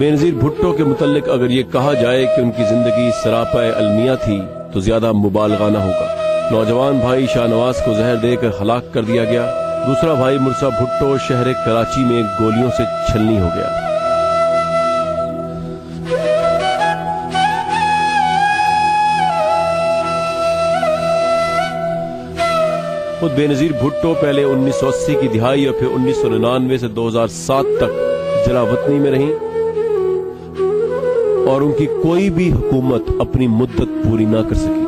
بینظیر بھٹو کے متعلق اگر یہ کہا جائے کہ ان کی زندگی سراپا المیہ تھی تو زیادہ مبالغہ نہ ہوگا۔ نوجوان بھائی شاہ نواز کو زہر دے کر ہلاک کر دیا گیا۔ دوسرا بھائی مرزا بھٹو شہر کراچی میں گولیوں سے چھلنی ہو گیا۔ خود بینظیر بھٹو پہلے 1980 کی دہائی اور پھر 1999 سے 2007 تک جلا وطنی میں رہیں اور ان کی کوئی بھی حکومت اپنی مدت پوری نہ کر سکی۔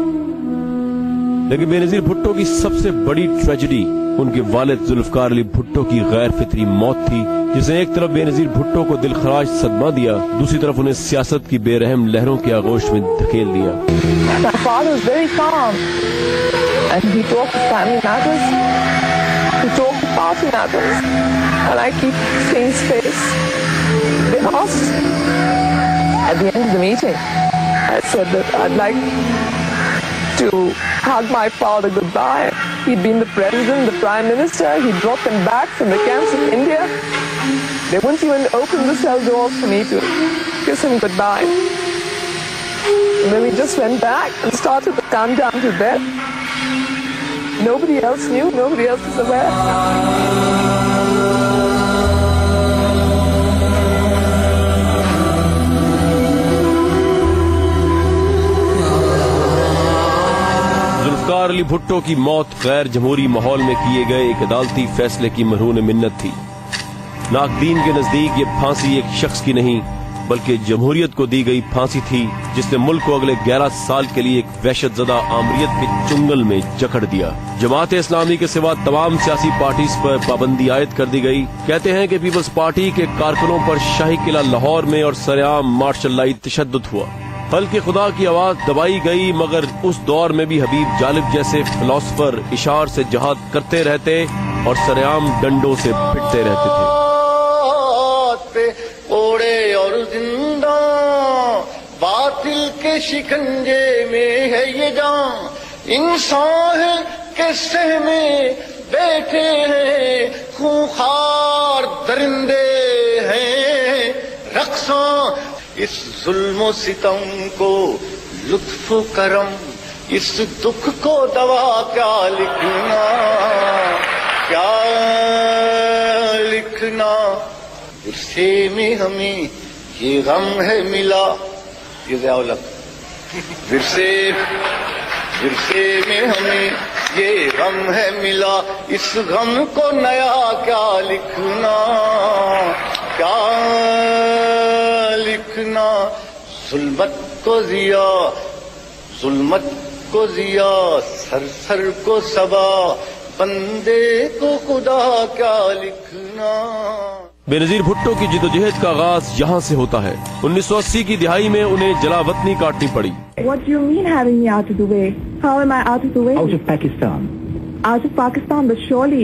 لیکن بینظیر بھٹو کی سب سے بڑی ٹریجڈی ان کے والد ذوالفقار علی بھٹو کی غیر فطری موت تھی، جس نے ایک طرف بینظیر بھٹو کو دل خراش صدمہ دیا، دوسری طرف انہیں سیاست کی بے رحم لہروں کے آغوش میں دھکیل دیا۔ My father was very calm and he talked of family matters, he talked of party matters, and I keep seeing his face. They asked at the end of the meeting, I said that I'd like to hug my father goodbye. He'd been the president, the prime minister, he brought them back from the camps in India. They wouldn't even open the cell doors for me to kiss him goodbye. And then we just went back and started the countdown to death. Nobody else knew, nobody else was aware. Zulfiqar Ali Bhutto کی موت غیر جمہوری ماحول میں کیے گئے ایک عدالتی فیصلے کی مرہون منت تھی۔ ناقدین کے نزدیک یہ پھانسی ایک شخص کی نہیں بلکہ جمہوریت کو دی گئی پھانسی تھی، جس نے ملک کو اگلے 11 سال کے لیے ایک وحشت زدہ آمریت کے چنگل میں جکڑ دیا۔ جماعت اسلامی کے سوا تمام سیاسی پارٹیز پر پابندی عائد کر دی گئی۔ کہتے ہیں کہ پیپلز پارٹی کے کارکنوں پر شاہی قلعہ لاہور میں اور سرعام مارشل لائی تشدد ہوا۔ خلق خدا کی آواز دبائی گئی، مگر اس دور میں بھی حبیب جالب جیسے فلاسفر اشعار سے جہاد کرتے رہتے اور سرعام ڈنڈوں سے پٹتے رہتے تھے۔ اوڑے اور زندہ باطل کے شکنجے میں ہے یہ جان، انسان ہے کہ سہمے بیٹھے ہیں، خونخوار درندے ہیں رقصاں۔ اس ظلم و ستم کو لطف و کرم، اس دکھ کو دوا کیا لکھنا، کیا لکھنا۔ ورثے میں ہمیں یہ غم ہے ملا، یہ ضیاء الحق، ورثے میں ہمیں یہ غم ہے ملا، اس غم کو نیا کیا لکھنا، کیا لکھنا۔ ظلمت کو ضیا، ظلمت کو ضیا، سر سر کو صبا، بندے کو خدا کیا لکھنا۔ بینظیر بھٹو کی جدوجہد کا آغاز یہاں سے ہوتا ہے۔ 1980 کی دہائی میں انہیں جلا وطنی کاٹنی پڑی۔ What do you mean having me out of the way? How am I out of the way? Out of Pakistan. Out of Pakistan, but surely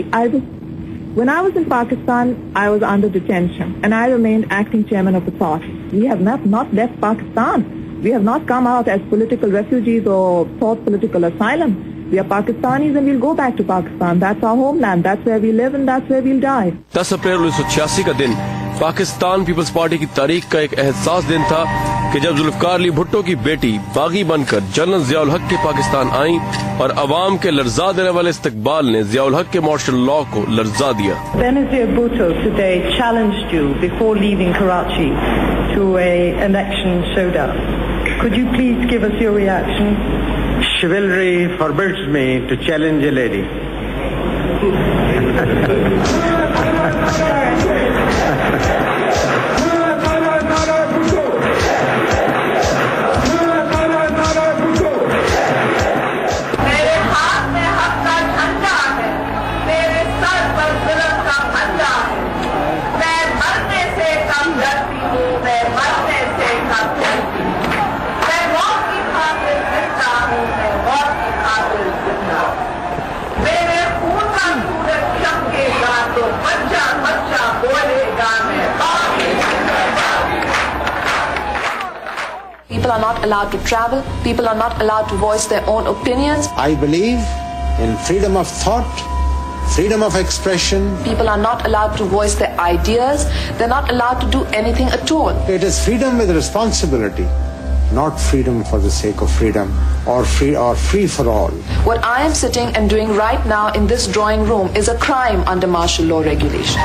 when I was in Pakistan, I was under detention and I remained acting chairman of the party. We have not left Pakistan. We have not come out as political refugees or sought political asylum. We are Pakistanis and we'll go back to Pakistan. That's our homeland. That's where we live and that's where we'll die. 10 April 1986 کا دن Pakistan Peoples party کی تاریخ کا ایک احساس دن تھا کہ جب ذوالفقار علی بھٹو کی بیٹی باغی بن کر جنرل ضیاء الحق کے پاکستان آئیں اور عوام کے لرزا دینے والے استقبال نے ضیاء الحق کے مارشل لا کو لرزا دیا۔ Benazir Bhutto today challenged you before leaving Karachi to an election showdown. Could you please give us your reaction? Chivalry forbids me to challenge a lady. People are not allowed to travel. People are not allowed to voice their own opinions. I believe in freedom of thought, freedom of expression. People are not allowed to voice their ideas. They're not allowed to do anything at all. It is freedom with responsibility, not freedom for the sake of freedom or free for all. What I am sitting and doing right now in this drawing room is a crime under martial law regulation.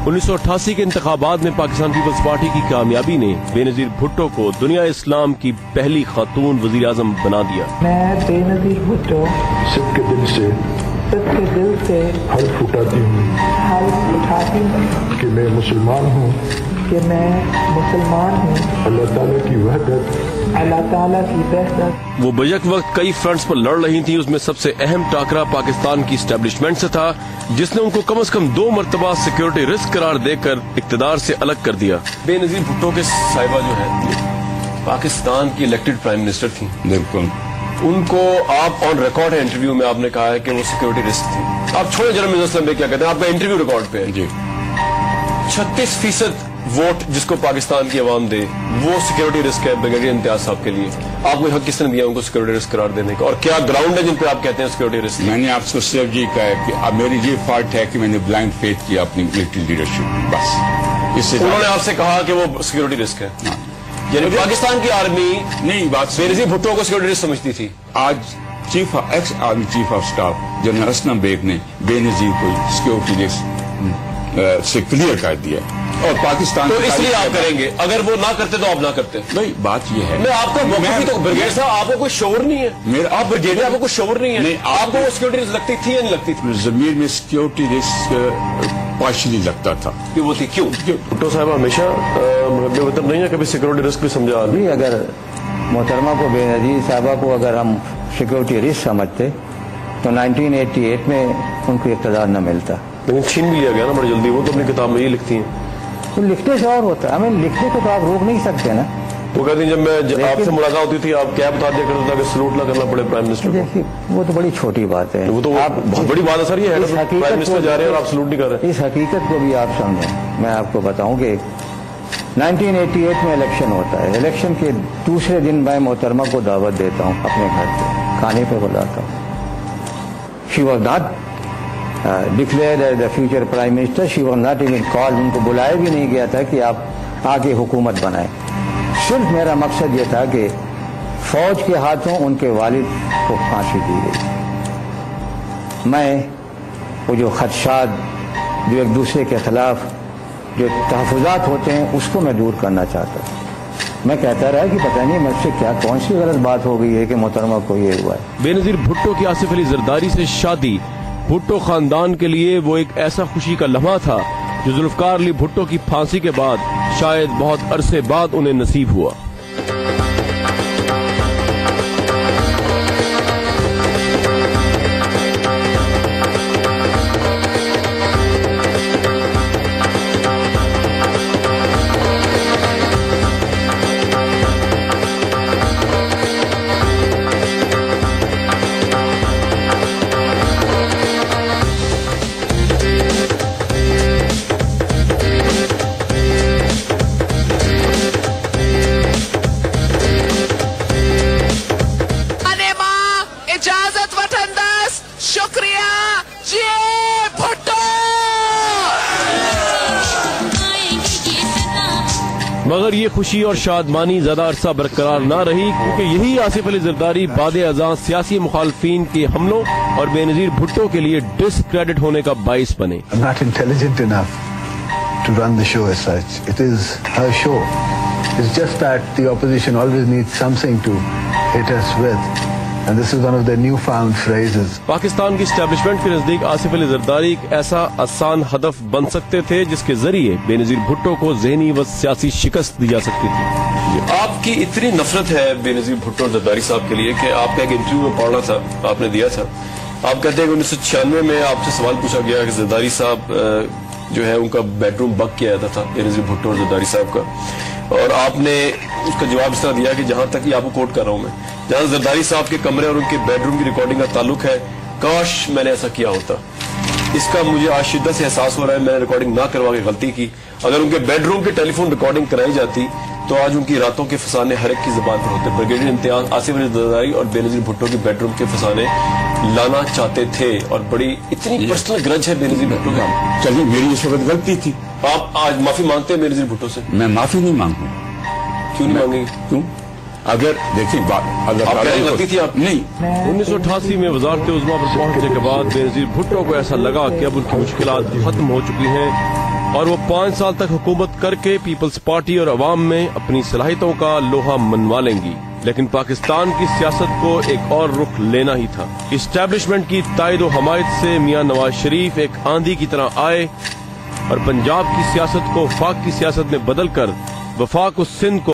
1988 کے انتخابات میں Pakistan Peoples party کی کامیابی نے بے نظیر بھٹو کو دنیا اسلام کی پہلی خاتون وزیر اعظم بنا دیا. میں بے نظیر بھٹو سب کے دل سے حلف اٹھاتی ہوں کہ میں مسلمان ہوں اللہ تعالیٰ کی وحدت. وہ بیک وقت کئی فرنٹس پر لڑ رہی تھیں. اس میں سب سے اہم ٹاکرا پاکستان کی اسٹیبلشمنٹ سے تھا جس نے ان کو کم از کم 2 مرتبہ سیکورٹی رسک قرار دے کر اقتدار سے الگ کر دیا. بے نظیر بھٹو کے صاحبہ جو ہے پاکستان کی الیکٹڈ پرائم منسٹر تھیں. بالکل ان کو آپ آن ریکارڈ ہے انٹرویو میں آپ نے کہا ہے کہ وہ سیکورٹی رسک تھی. آپ چھوڑے جنرل مرزا اسلم بھائی کیا کہتے ہیں, آپ کا انٹرویو ریکارڈ پہ ہے. جی 36% ووٹ جس کو پاکستان کی عوام دے وہ سیکورٹی رسک ہے برگیڈیئر امتیاز صاحب کے لیے. آپ کو حق کس نے دیا ان کو سیکورٹی رسک قرار دینے کا, اور کیا گراؤنڈ ہے جن پہ آپ کہتے ہیں سیکورٹی رسک؟ میں نے آپ کو صرف یہ کہا ہے کہ اب میری یہ فالٹ ہے کہ میں نے بلائنڈ فیتھ کیا اپنی ملٹری لیڈرشپ, بس. اس سے انہوں نے آپ سے کہا کہ وہ سیکورٹی رسک ہے, یعنی پاکستان کی آرمی نہیں بات بے نظیر بھٹو کو سیکورٹی رسک سمجھتی تھی. آج ex army chief of staff general Aslam Beg نے بے نظیر کو سیکورٹی رسک سے کلیئر کر دیا, اور پاکستان تو اس لیے آپ کریں گے. اگر وہ نہ کرتے تو آپ نہ کرتے. نہیں بات یہ ہے میں آپ کا بریگیڈ صاحب آپ کو کوئی شعور نہیں ہے. آپ بریگیڈ آپ کو کوئی شعور نہیں ہے. آپ کو وہ سیکورٹی رسک لگتی تھی یا نہیں لگتی تھی؟ ضمیر میں سیکورٹی رسک پارشلی لگتا تھا. وہ تھی کیوں؟ بھٹو صاحب ہمیشہ محب وطن نہیں ہے, کبھی سیکورٹی رسک بھی سمجھا نہیں. اگر محترمہ کو بے نظیر صاحبہ کو اگر ہم سیکورٹی رسک سمجھتے تو 1988 میں ان کو اقتدار نہ ملتا. لیکن چھین بھی لیا گیا نا بڑی جلدی. وہ تو اپنی کتاب میں یہ لکھتی ہیں. تو لکھنے سے اور ہوتا ہے, ہمیں لکھنے کو تو آپ روک نہیں سکتے نا. وہ کہتی ہیں جب میں آپ سے ملاقات ہوتی تھی آپ کیا بتا دیا کرتا تھا کہ سلوٹ نہ کرنا پڑے پرائم منسٹر کو. وہ تو بڑی چھوٹی بات ہے. وہ تو بہت بڑی بات ہے سر. یہ پرائم منسٹر جا رہے ہیں اور آپ سلوٹ نہیں کر رہے. اس حقیقت کو بھی آپ سمجھیں. میں آپ کو بتاؤں کہ 1988 میں الیکشن ہوتا ہے. الیکشن کے دوسرے دن میں محترمہ کو دعوت دیتا ہوں اپنے گھر پہ, کھانے پہ بلاتا ہوں. She was not declared as the future prime minister. She was not even called. ان کو بلایا بھی نہیں گیا تھا کہ آپ آگے حکومت بنائیں. صرف میرا مقصد یہ تھا کہ فوج کے ہاتھوں ان کے والد کو پھانسی دی گئی. میں وہ جو خدشات جو ایک دوسرے کے خلاف جو تحفظات ہوتے ہیں اس کو میں دور کرنا چاہتا ہوں. میں کہتا رہا کہ پتہ نہیں مجھ سے کیا کون سی غلط بات ہو گئی ہے کہ محترمہ کو یہ ہوا ہے. بے نظیر بھٹو کی آصف علی زرداری سے شادی بھٹو خاندان کے لیے وہ ایک ایسا خوشی کا لمحہ تھا جو ذوالفقار علی بھٹو کی پھانسی کے بعد شاید بہت عرصے بعد انہیں نصیب ہوا. مگر یہ خوشی اور شادمانی زیادہ عرصہ برقرار نہ رہی کیونکہ یہی آصف علی زرداری بعد ازاں سیاسی مخالفین کے حملوں اور بے نظیر بھٹو کے لیے ڈسکریڈٹ ہونے کا باعث بنے. I'm not intelligent enough to run the show as such. It is her show. It's just that the opposition always needs something to hit us with. And this is one of their newfound phrases. Pakistan کی establishment کے نزدیک آصف علی زرداری ایک ایسا آسان ہدف بن سکتے تھے جس کے ذریعے بے نظیر بھٹو کو ذہنی و سیاسی شکست دی جا سکتی تھی. آپ کی اتنی نفرت ہے بے نظیر بھٹو اور زرداری صاحب کے لیے کہ آپ کا ایک انٹرویو میں پڑھنا تھا, آپ نے دیا تھا. آپ کہتے ہیں کہ 1996 میں آپ سے سوال پوچھا گیا کہ زرداری صاحب جو ہے ان کا بیڈ روم بک کیا جاتا تھا بے نظیر بھٹو اور زرداری صاحب کا, اور آپ نے اس کا جواب اس طرح دیا کہ جہاں تک یہ آپ کو کوٹ کر رہا ہوں میں, جہاں زرداری صاحب کے کمرے اور ان کے بیڈ روم کی ریکارڈنگ کا تعلق ہے, کاش میں نے ایسا کیا ہوتا. اس کا مجھے آج شدت سے احساس ہو رہا ہے میں نے ریکارڈنگ نہ کروا کے غلطی کی. اگر ان کے بیڈ روم کی ٹیلی فون ریکارڈنگ کرائی جاتی تو آج ان کی راتوں کے فسانے ہر ایک کی زبان پر ہوتے. بریگیڈیئر امتیاز آصف علی زرداری اور بے نظیر بھٹو کی بیڈ روم کے فسانے لانا چاہتے تھے, اور بڑی اتنی پرسنل گرج ہے بے نظیر بھٹو کا. چلیے میری اس وقت غلطی تھی. آپ آج معافی مانگتے ہیں بے نظیر بھٹو سے؟ میں معافی نہیں مانگوں. کیوں نہیں مانگیں گے؟ کیوں؟ اگر دیکھیں اللہ تعالیٰ غلطی تھی آپ نہیں. 1988 میں وزارت عظمیٰ پر پہنچنے کے بعد بے نظیر بھٹو کو ایسا لگا کہ اب ان کی مشکلات ختم ہو چکی ہیں, اور وہ 5 سال تک حکومت کر کے پیپلز پارٹی اور عوام میں اپنی صلاحیتوں کا لوہا منوا لیں گی. لیکن پاکستان کی سیاست کو ایک اور رخ لینا ہی تھا. اسٹیبلشمنٹ کی تائید و حمایت سے میاں نواز شریف ایک آندھی کی طرح آئے اور پنجاب کی سیاست کو وفاق کی سیاست میں بدل کر وفاق و سندھ کو